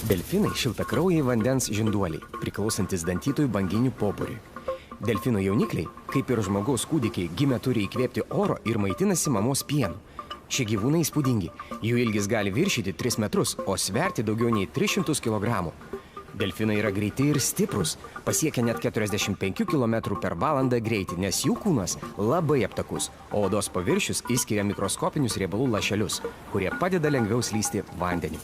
Delfinai šiltakraujai vandens žinduoliai, priklausantis dantytojų banginių pobūriui. Delfinų jaunikliai, kaip ir žmogaus kūdikiai, gimę turi įkvėpti oro ir maitinasi mamos pienu. Šie gyvūnai įspūdingi, jų ilgis gali viršyti 3 metrus, o sverti daugiau nei 300 kg. Delfinai yra greiti ir stiprus, pasiekia net 45 km/val greitį, nes jų kūnas labai aptakus, o odos paviršius išskiria mikroskopinius riebalų lašelius, kurie padeda lengviau slysti vandeniu.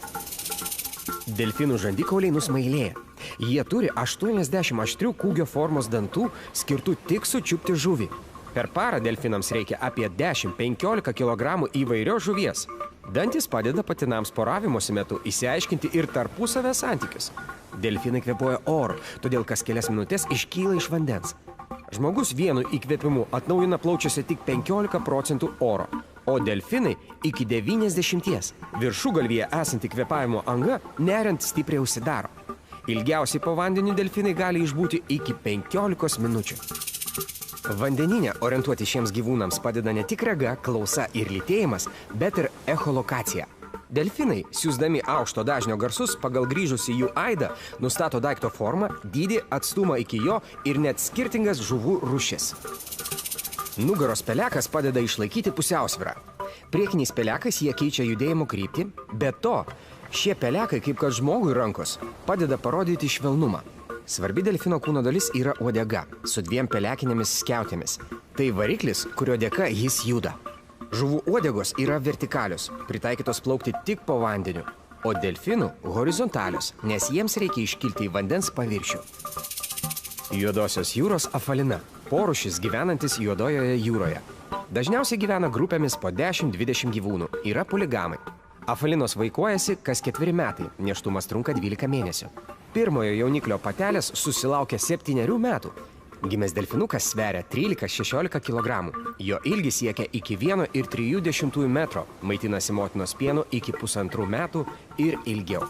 Delfinų žandikauliai nusmailėja. Jie turi 80 aštrių kūgio formos dantų, skirtų tik sučiupti žuvį. Per parą delfinams reikia apie 10–15 kg įvairios žuvies. Dantis padeda patinams poravimosi metu išsiaiškinti ir tarpusavio santykius. Delfinai kvėpuoja oru, todėl kas kelias minutės iškyla iš vandens. Žmogus vienu įkvėpimu atnaujina plaučiuose tik 15% oro, o delfinai iki 90%. Viršugalvyje esanti kvėpavimo anga neriant stipriai užsidaro. Ilgiausiai po vandeniu delfinai gali išbūti iki 15 minučių. Vandeninė orientuoti šiems gyvūnams padeda ne tik rega, klausa ir lytėjimas, bet ir echolokacija. Delfinai, siųsdami aukšto dažnio garsus pagal grįžusį jų aidą, nustato daikto formą, dydį, atstumą iki jo ir net skirtingas žuvų rūšis. Nugaros pelekas padeda išlaikyti pusiausvyrą. Priekiniais pelekais jie keičia judėjimo kryptį, be to, šie pelekai, kaip kad žmogui rankos, padeda parodyti švelnumą. Svarbi delfino kūno dalis yra uodega, su 2 pelekinėmis skiautėmis. Tai variklis, kurio dėka jis juda. Žuvų uodegos yra vertikalios, pritaikytos plaukti tik po vandeniu, o delfinų horizontalios, nes jiems reikia iškilti į vandens paviršių. Juodosios jūros afalina – porūšis gyvenantis Juodojoje jūroje. Dažniausiai gyvena grupėmis po 10–20 gyvūnų, yra poligamai. Afalinos vaikuojasi kas 4 metai, nėštumas trunka 12 mėnesių. Pirmojo jauniklio patelės susilaukia 7 metų. Gimęs delfinukas sveria 13–16 kg. Jo ilgis siekia iki 1,3 metro, maitinasi motinos pienu iki 1,5 metų ir ilgiau.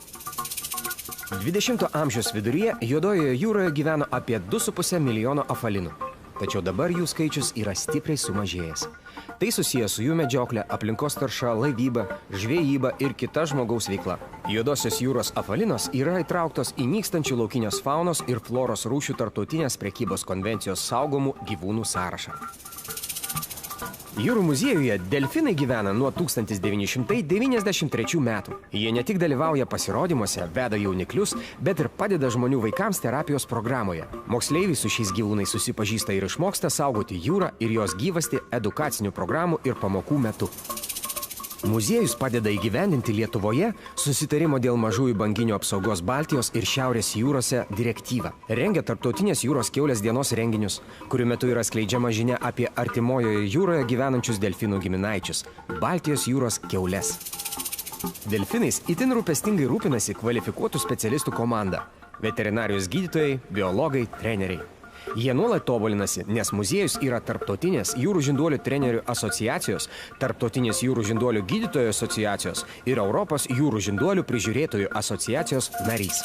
20 amžiaus viduryje Juodojoje jūroje gyveno apie 2,5 milijono afalinų. Tačiau dabar jų skaičius yra stipriai sumažėjęs. Tai susijęs su jų medžioklė, aplinkos tarša, laivyba, žvejyba ir kita žmogaus veikla. Juodosios jūros afalinos yra įtrauktos į nykstančių laukinės faunos ir floros rūšių tarptautinės prekybos konvencijos saugomų gyvūnų sąrašą. Jūrų muziejuje delfinai gyvena nuo 1993 metų. Jie ne tik dalyvauja pasirodymuose, veda jauniklius, bet ir padeda žmonių vaikams terapijos programoje. Moksleiviai su šiais gyvūnais susipažįsta ir išmoksta saugoti jūrą ir jos gyvastį edukacinių programų ir pamokų metu. Muziejus padeda įgyvendinti Lietuvoje susitarimo dėl mažųjų banginių apsaugos Baltijos ir Šiaurės jūrose direktyvą. Rengia tarptautinės jūros kiaulės dienos renginius, kurių metu yra skleidžiama žinia apie artimojoje jūroje gyvenančius delfinų giminaičius – Baltijos jūros kiaules. Delfinais itin rūpestingai rūpinasi kvalifikuotų specialistų komanda – veterinarijos gydytojai, biologai, treneriai. Jie nuolat tobulinasi, nes muziejus yra Tarptautinės jūrų žinduolių trenerių asociacijos, Tarptautinės jūrų žinduolių gydytojų asociacijos ir Europos jūrų žinduolių prižiūrėtojų asociacijos narys.